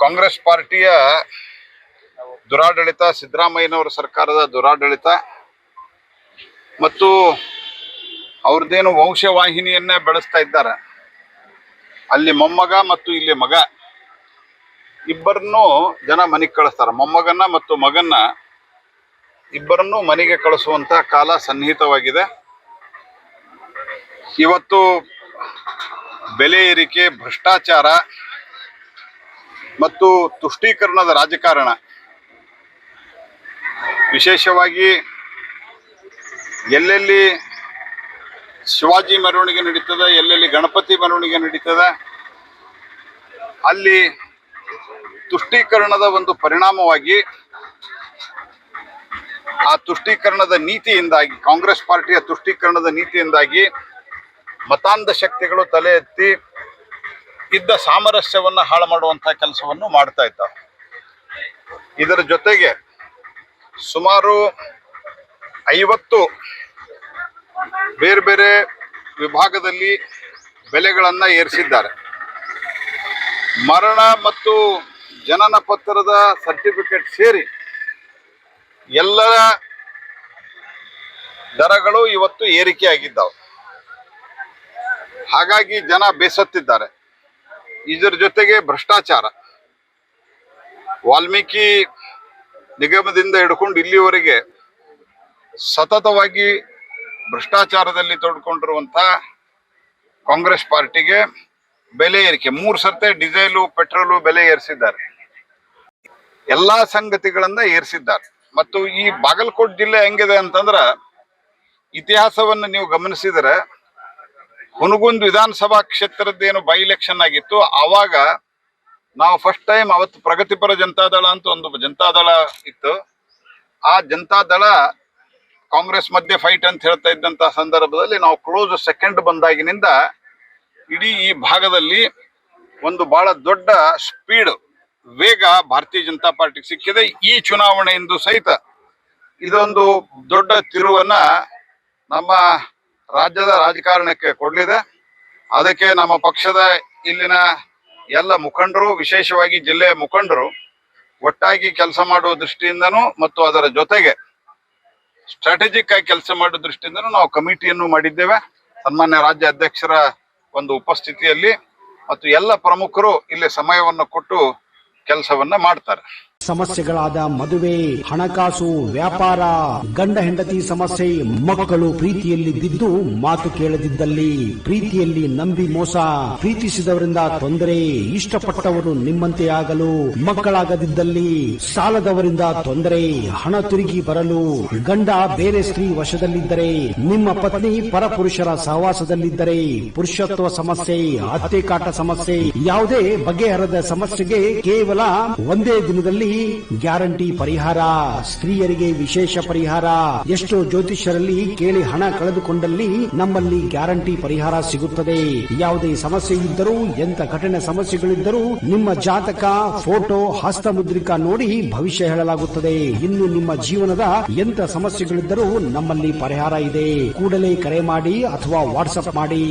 ಕಾಂಗ್ರೆಸ್ ಪಾರ್ಟಿಯ ದುರಾಡಳಿತ, ಸಿದ್ದರಾಮಯ್ಯನವರ ಸರ್ಕಾರದ ದುರಾಡಳಿತ ಮತ್ತು ಅವ್ರದ್ದೇನು ವಂಶವಾಹಿನಿಯನ್ನೇ ಬೆಳೆಸ್ತಾ ಇದ್ದಾರೆ. ಅಲ್ಲಿ ಮೊಮ್ಮಗ ಮತ್ತು ಇಲ್ಲಿ ಮಗ ಇಬ್ಬರನ್ನು ಜನ ಮನೆಗೆ ಕಳಿಸ್ತಾರೆ. ಮೊಮ್ಮಗನ್ನ ಮತ್ತು ಮಗನ್ನ ಇಬ್ಬರನ್ನು ಮನೆಗೆ ಕಳಿಸುವಂತ ಕಾಲ ಸನ್ನಿಹಿತವಾಗಿದೆ. ಇವತ್ತು ಬೆಲೆ ಏರಿಕೆ, ಭ್ರಷ್ಟಾಚಾರ ಮತ್ತು ತುಷ್ಟೀಕರಣದ ರಾಜಕಾರಣ, ವಿಶೇಷವಾಗಿ ಎಲ್ಲೆಲ್ಲಿ ಶಿವಾಜಿ ಮೆರವಣಿಗೆ ನಡೀತದೆ, ಎಲ್ಲೆಲ್ಲಿ ಗಣಪತಿ ಮೆರವಣಿಗೆ ನಡೀತದೆ, ಅಲ್ಲಿ ತುಷ್ಟೀಕರಣದ ಒಂದು ಪರಿಣಾಮವಾಗಿ, ಆ ತುಷ್ಟೀಕರಣದ ನೀತಿಯಿಂದಾಗಿ, ಕಾಂಗ್ರೆಸ್ ಪಾರ್ಟಿಯ ತುಷ್ಟೀಕರಣದ ನೀತಿಯಿಂದಾಗಿ ಮತಾಂಧ ಶಕ್ತಿಗಳು ತಲೆ ಎತ್ತಿ ಇದ್ದ ಸಾಮರಸ್ಯವನ್ನು ಹಾಳು ಮಾಡುವಂತಹ ಕೆಲಸವನ್ನು ಮಾಡ್ತಾ ಇದ್ದಾವೆ. ಇದರ ಜೊತೆಗೆ ಸುಮಾರು 50 ಬೇರೆ ಬೇರೆ ವಿಭಾಗದಲ್ಲಿ ಬೆಲೆಗಳನ್ನು ಏರಿಸಿದ್ದಾರೆ. ಮರಣ ಮತ್ತು ಜನನ ಪತ್ರದ ಸರ್ಟಿಫಿಕೇಟ್ ಸೇರಿ ಎಲ್ಲರ ದರಗಳು ಇವತ್ತು ಏರಿಕೆಯಾಗಿದ್ದಾವೆ. ಹಾಗಾಗಿ ಜನ ಬೇಸತ್ತಿದ್ದಾರೆ. ಇದರ ಜೊತೆಗೆ ಭ್ರಷ್ಟಾಚಾರ, ವಾಲ್ಮೀಕಿ ನಿಗಮದಿಂದ ಹಿಡ್ಕೊಂಡು ಇಲ್ಲಿವರೆಗೆ ಸತತವಾಗಿ ಭ್ರಷ್ಟಾಚಾರದಲ್ಲಿ ತೊಡ್ಕೊಂಡಿರುವಂಥ ಕಾಂಗ್ರೆಸ್ ಪಾರ್ಟಿಗೆ ಬೆಲೆ ಏರಿಕೆ, 3 ಸರ್ತಿ ಡೀಸೆಲು ಪೆಟ್ರೋಲು ಬೆಲೆ ಏರಿಸಿದ್ದಾರೆ. ಎಲ್ಲಾ ಸಂಗತಿಗಳನ್ನ ಏರಿಸಿದ್ದಾರೆ. ಮತ್ತು ಈ ಬಾಗಲಕೋಟೆ ಜಿಲ್ಲೆ ಹೆಂಗಿದೆ ಅಂತಂದ್ರ, ಇತಿಹಾಸವನ್ನು ನೀವು ಗಮನಿಸಿದರೆ, ಹುನಗುಂದ್ ವಿಧಾನಸಭಾ ಕ್ಷೇತ್ರದ್ದೇನು ಬೈ ಎಲೆಕ್ಷನ್ ಆಗಿತ್ತು, ಆವಾಗ ನಾವು ಫಸ್ಟ್ ಟೈಮ್ ಅವತ್ತು ಪ್ರಗತಿಪರ ಜನತಾದಳ ಅಂತ ಒಂದು ಜನತಾದಳ ಇತ್ತು. ಆ ಜನತಾದಳ ಕಾಂಗ್ರೆಸ್ ಮಧ್ಯೆ ಫೈಟ್ ಅಂತ ಹೇಳ್ತಾ ಇದ್ದಂತ ಸಂದರ್ಭದಲ್ಲಿ ನಾವು ಕ್ಲೋಸ್ ಸೆಕೆಂಡ್ ಬಂದಾಗಿನಿಂದ ಇಡೀ ಈ ಭಾಗದಲ್ಲಿ ಒಂದು ಬಹಳ ದೊಡ್ಡ ಸ್ಪೀಡ್, ವೇಗ ಭಾರತೀಯ ಜನತಾ ಪಾರ್ಟಿಗೆ ಸಿಕ್ಕಿದೆ. ಈ ಚುನಾವಣೆಯಿಂದ ಸಹಿತ ಇದೊಂದು ದೊಡ್ಡ ತಿರುವನ್ನ ನಮ್ಮ ರಾಜ್ಯದ ರಾಜಕಾರಣಕ್ಕೆ ಕೊಡಲಿದೆ. ಅದಕ್ಕೆ ನಮ್ಮ ಪಕ್ಷದ ಇಲ್ಲಿನ ಎಲ್ಲ ಮುಖಂಡರು, ವಿಶೇಷವಾಗಿ ಜಿಲ್ಲೆಯ ಮುಖಂಡರು ಒಟ್ಟಾಗಿ ಕೆಲಸ ಮಾಡುವ ದೃಷ್ಟಿಯಿಂದನೂ ಮತ್ತು ಅದರ ಜೊತೆಗೆ ಸ್ಟ್ರಾಟಜಿಕ್ ಆಗಿ ಕೆಲಸ ಮಾಡೋ ದೃಷ್ಟಿಯಿಂದನೂ ನಾವು ಕಮಿಟಿಯನ್ನು ಮಾಡಿದ್ದೇವೆ. ಸನ್ಮಾನ್ಯ ರಾಜ್ಯ ಅಧ್ಯಕ್ಷರ ಒಂದು ಉಪಸ್ಥಿತಿಯಲ್ಲಿ ಮತ್ತು ಎಲ್ಲ ಪ್ರಮುಖರು ಇಲ್ಲಿ ಸಮಯವನ್ನು ಕೊಟ್ಟು ಕೆಲಸವನ್ನ ಮಾಡ್ತಾರೆ. ಸಮಸ್ಯೆಗಳಾದ ಮದುವೆ, ಹಣಕಾಸು, ವ್ಯಾಪಾರ, ಗಂಡ ಹೆಂಡತಿ ಸಮಸ್ಯೆ, ಮಕ್ಕಳು ಪ್ರೀತಿಯಲ್ಲಿ ಬಿದ್ದು ಮಾತು ಕೇಳದಿದ್ದಲ್ಲಿ, ಪ್ರೀತಿಯಲ್ಲಿ ನಂಬಿ ಮೋಸ, ಪ್ರೀತಿಸಿದವರಿಂದ ತೊಂದರೆ, ಇಷ್ಟಪಟ್ಟವರು ನಿಮ್ಮಂತೆ ಆಗಲು ಮಕ್ಕಳಾಗದಿದ್ದಲ್ಲಿ, ಸಾಲದವರಿಂದ ತೊಂದರೆ, ಹಣ ತಿರುಗಿ ಬರಲು, ಗಂಡ ಬೇರೆ ಸ್ತ್ರೀ ವಶದಲ್ಲಿದ್ದರೆ, ನಿಮ್ಮ ಪತ್ನಿ ಪರಪುರುಷರ ಸಹವಾಸದಲ್ಲಿದ್ದರೆ, ಪುರುಷತ್ವ ಸಮಸ್ಯೆ, ಅತ್ತೆ ಕಾಟ ಸಮಸ್ಯೆ, ಯಾವುದೇ ಬಗೆಹರದ ಸಮಸ್ಯೆಗೆ ಕೇವಲ ಒಂದೇ ದಿನದಲ್ಲಿ ಗ್ಯಾರಂಟಿ ಪರಿಹಾರ. ಸ್ತ್ರೀಯರಿಗೆ ವಿಶೇಷ ಪರಿಹಾರ. ಎಷ್ಟೋ ಜ್ಯೋತಿಷ್ಯರಲ್ಲಿ ಕೇಳಿ ಹಣ ಕಳೆದುಕೊಂಡಲ್ಲಿ ನಮ್ಮಲ್ಲಿ ಗ್ಯಾರಂಟಿ ಪರಿಹಾರ ಸಿಗುತ್ತದೆ. ಯಾವುದೇ ಸಮಸ್ಯೆ ಇದ್ದರೂ, ಎಂತ ಕಠಿಣ ಸಮಸ್ಯೆಗಳಿದ್ದರೂ ನಿಮ್ಮ ಜಾತಕ, ಫೋಟೋ, ಹಸ್ತಮುದ್ರಿಕಾ ನೋಡಿ ಭವಿಷ್ಯ ಹೇಳಲಾಗುತ್ತದೆ. ಇನ್ನು ನಿಮ್ಮ ಜೀವನದ ಎಂತ ಸಮಸ್ಯೆಗಳಿದ್ದರೂ ನಮ್ಮಲ್ಲಿ ಪರಿಹಾರ ಇದೆ. ಕೂಡಲೇ ಕರೆ ಮಾಡಿ ಅಥವಾ ವಾಟ್ಸ್ಆಪ್ ಮಾಡಿ.